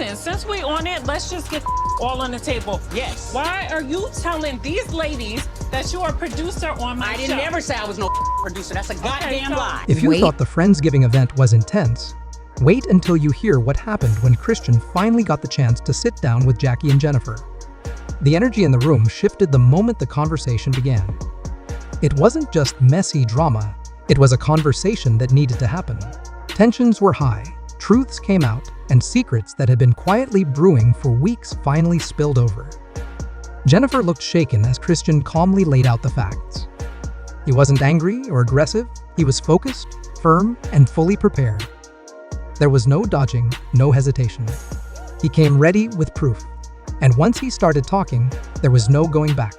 listen, since we on it, let's just get all on the table. Yes. Why are you telling these ladies that you are a producer on my show? I didn't never say I was no producer. That's a goddamn lie. If you thought the Friendsgiving event was intense, wait until you hear what happened when Christian finally got the chance to sit down with Jackie and Jennifer. The energy in the room shifted the moment the conversation began. It wasn't just messy drama, it was a conversation that needed to happen. Tensions were high, truths came out, and secrets that had been quietly brewing for weeks finally spilled over. Jennifer looked shaken as Christian calmly laid out the facts. He wasn't angry or aggressive, he was focused, firm, and fully prepared. There was no dodging, no hesitation. He came ready with proof. And once he started talking, there was no going back.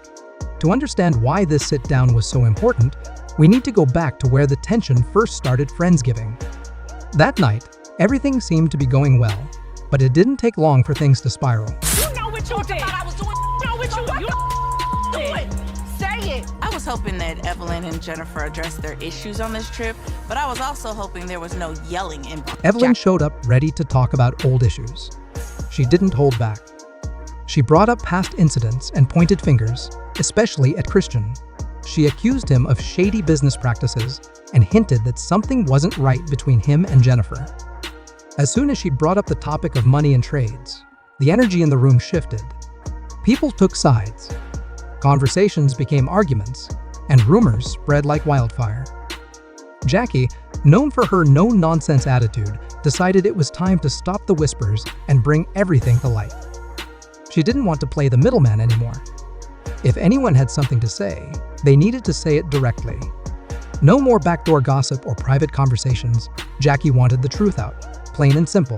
To understand why this sit-down was so important, we need to go back to where the tension first started Friendsgiving. That night, everything seemed to be going well, but it didn't take long for things to spiral. You know what you did. I was doing. You know what you did. Say it. I was hoping that Evelyn and Jennifer addressed their issues on this trip, but I was also hoping there was no yelling involved. Evelyn showed up ready to talk about old issues. She didn't hold back. She brought up past incidents and pointed fingers, especially at Christian. She accused him of shady business practices and hinted that something wasn't right between him and Jennifer. As soon as she brought up the topic of money and trades, the energy in the room shifted. People took sides. Conversations became arguments, and rumors spread like wildfire. Jackie, known for her no-nonsense attitude, decided it was time to stop the whispers and bring everything to light. She didn't want to play the middleman anymore. If anyone had something to say, they needed to say it directly. No more backdoor gossip or private conversations. Jackie wanted the truth out, plain and simple.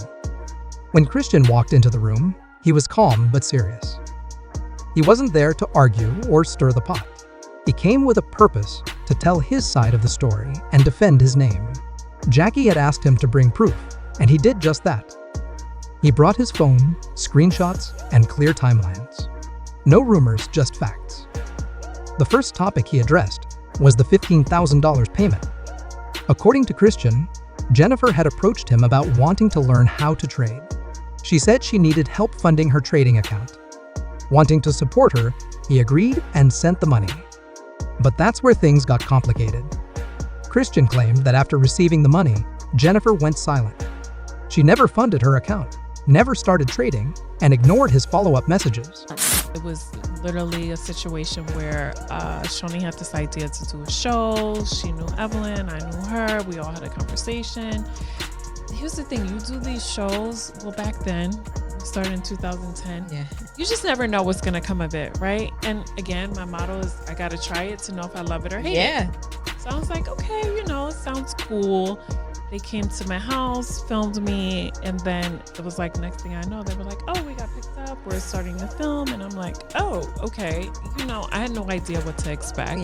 When Christian walked into the room, he was calm but serious. He wasn't there to argue or stir the pot. He came with a purpose to tell his side of the story and defend his name. Jackie had asked him to bring proof, and he did just that. He brought his phone, screenshots, and clear timelines. No rumors, just facts. The first topic he addressed was the $15,000 payment. According to Christian, Jennifer had approached him about wanting to learn how to trade. She said she needed help funding her trading account. Wanting to support her, he agreed and sent the money. But that's where things got complicated. Christian claimed that after receiving the money, Jennifer went silent. She never funded her account, never started trading, and ignored his follow-up messages. It was literally a situation where Shoni had this idea to do a show. She knew Evelyn, I knew her, we all had a conversation. Here's the thing, you do these shows, well back then, started in 2010, you just never know what's gonna come of it, right? And again, my motto is I gotta try it to know if I love it or hate it. So I was like, okay, it sounds cool. They came to my house, filmed me, and then it was like, next thing I know, they were like, oh, we got picked up, we're starting the film. And I'm like, oh, okay. I had no idea what to expect.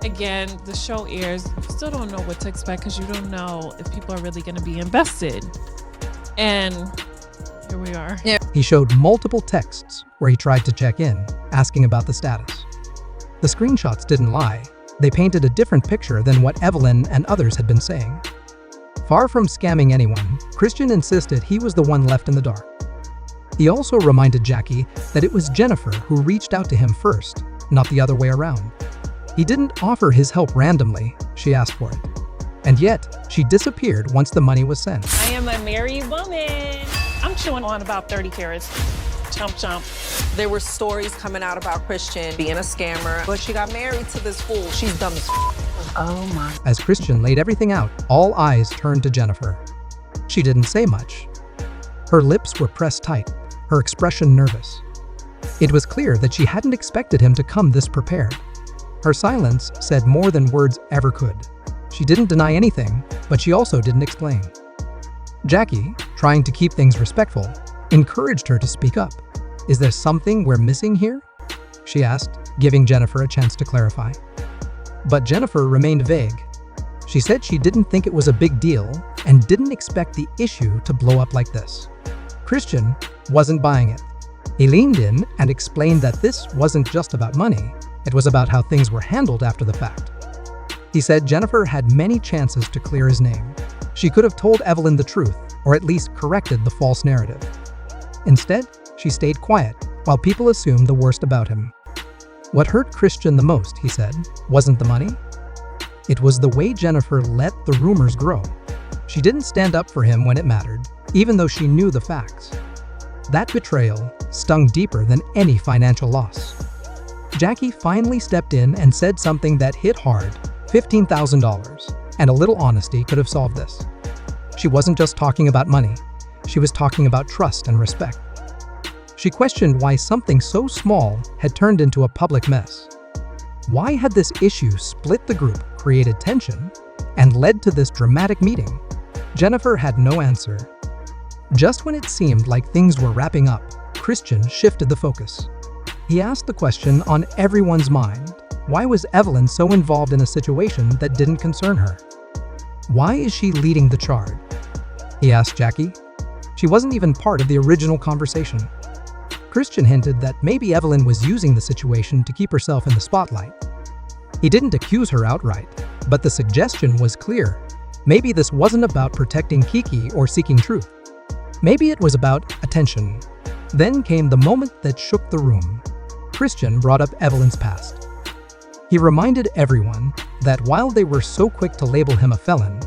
Again, the show airs, you still don't know what to expect because you don't know if people are really going to be invested. And here we are. He showed multiple texts where he tried to check in, asking about the status. The screenshots didn't lie. They painted a different picture than what Evelyn and others had been saying. Far from scamming anyone, Christian insisted he was the one left in the dark. He also reminded Jackie that it was Jennifer who reached out to him first, not the other way around. He didn't offer his help randomly, she asked for it. And yet, she disappeared once the money was sent. I am a married woman. I'm chewing on about 30 carats. Chomp, chomp. There were stories coming out about Christian being a scammer, but she got married to this fool. She's dumb as Oh my. As Christian laid everything out, all eyes turned to Jennifer. She didn't say much. Her lips were pressed tight, her expression nervous. It was clear that she hadn't expected him to come this prepared. Her silence said more than words ever could. She didn't deny anything, but she also didn't explain. Jackie, trying to keep things respectful, encouraged her to speak up. Is there something we're missing here? She asked, giving Jennifer a chance to clarify. But Jennifer remained vague. She said she didn't think it was a big deal and didn't expect the issue to blow up like this. Christian wasn't buying it. He leaned in and explained that this wasn't just about money, it was about how things were handled after the fact. He said Jennifer had many chances to clear his name. She could have told Evelyn the truth, or at least corrected the false narrative. Instead, she stayed quiet while people assumed the worst about him. What hurt Christian the most, he said, wasn't the money. It was the way Jennifer let the rumors grow. She didn't stand up for him when it mattered, even though she knew the facts. That betrayal stung deeper than any financial loss. Jackie finally stepped in and said something that hit hard. $15,000, and a little honesty could have solved this. She wasn't just talking about money, she was talking about trust and respect. She questioned why something so small had turned into a public mess. Why had this issue split the group, created tension, and led to this dramatic meeting? Jennifer had no answer. Just when it seemed like things were wrapping up, Christian shifted the focus. He asked the question on everyone's mind. Why was Evelyn so involved in a situation that didn't concern her? Why is she leading the charge? He asked Jackie. She wasn't even part of the original conversation. Christian hinted that maybe Evelyn was using the situation to keep herself in the spotlight. He didn't accuse her outright, but the suggestion was clear. Maybe this wasn't about protecting Kiki or seeking truth. Maybe it was about attention. Then came the moment that shook the room. Christian brought up Evelyn's past. He reminded everyone that while they were so quick to label him a felon,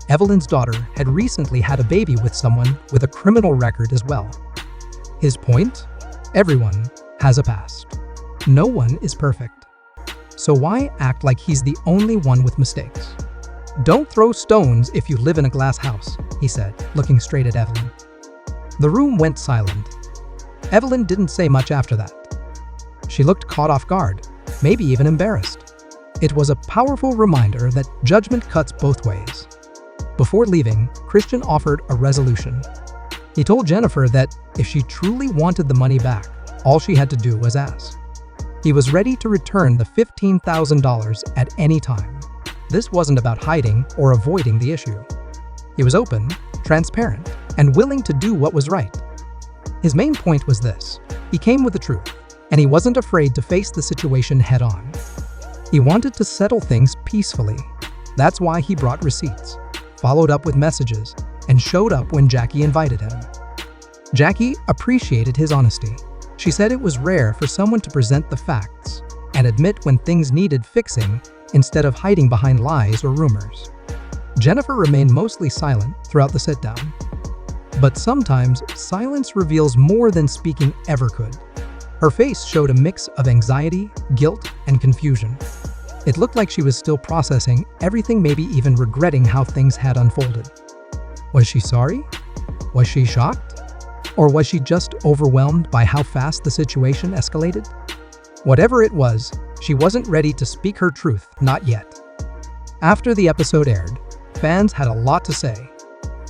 Evelyn's daughter had recently had a baby with someone with a criminal record as well. His point? Everyone has a past. No one is perfect. So why act like he's the only one with mistakes? Don't throw stones if you live in a glass house, he said, looking straight at Evelyn. The room went silent. Evelyn didn't say much after that. She looked caught off guard, maybe even embarrassed. It was a powerful reminder that judgment cuts both ways. Before leaving, Christian offered a resolution. He told Jennifer that if she truly wanted the money back, all she had to do was ask. He was ready to return the $15,000 at any time. This wasn't about hiding or avoiding the issue. He was open, transparent, and willing to do what was right. His main point was this: he came with the truth, and he wasn't afraid to face the situation head-on. He wanted to settle things peacefully. That's why he brought receipts, followed up with messages, and showed up when Jackie invited him. Jackie appreciated his honesty. She said it was rare for someone to present the facts and admit when things needed fixing instead of hiding behind lies or rumors. Jennifer remained mostly silent throughout the sit-down. But sometimes silence reveals more than speaking ever could. Her face showed a mix of anxiety, guilt, and confusion. It looked like she was still processing everything, maybe even regretting how things had unfolded. Was she sorry? Was she shocked? Or was she just overwhelmed by how fast the situation escalated? Whatever it was, she wasn't ready to speak her truth, not yet. After the episode aired, fans had a lot to say.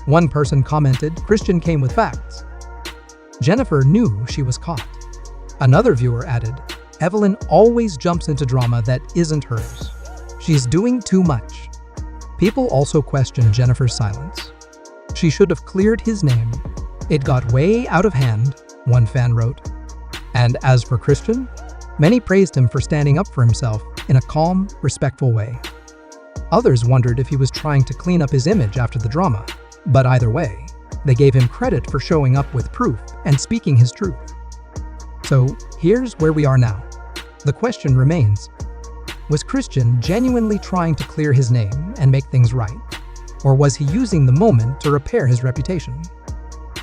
One person commented, "Christian came with facts." Jennifer knew she was caught. Another viewer added, "Evelyn always jumps into drama that isn't hers. She's doing too much." People also questioned Jennifer's silence. She should have cleared his name. It got way out of hand, one fan wrote. And as for Christian, many praised him for standing up for himself in a calm, respectful way. Others wondered if he was trying to clean up his image after the drama. But either way, they gave him credit for showing up with proof and speaking his truth. So here's where we are now. The question remains, was Christian genuinely trying to clear his name and make things right? Or was he using the moment to repair his reputation?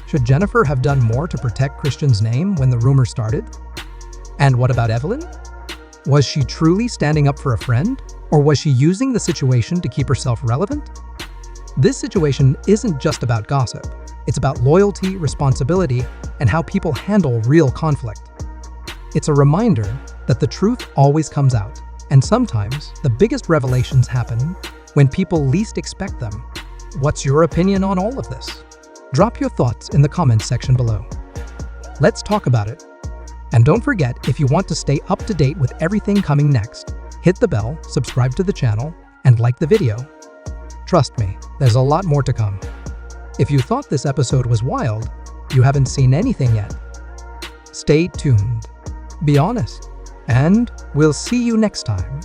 Should Jennifer have done more to protect Christian's name when the rumor started? And what about Evelyn? Was she truly standing up for a friend? Or was she using the situation to keep herself relevant? This situation isn't just about gossip. It's about loyalty, responsibility, and how people handle real conflict. It's a reminder that the truth always comes out, and sometimes the biggest revelations happen when people least expect them. What's your opinion on all of this? Drop your thoughts in the comments section below. Let's talk about it. And don't forget, if you want to stay up to date with everything coming next, hit the bell, subscribe to the channel, and like the video. Trust me, there's a lot more to come. If you thought this episode was wild, you haven't seen anything yet. Stay tuned, be honest, and we'll see you next time.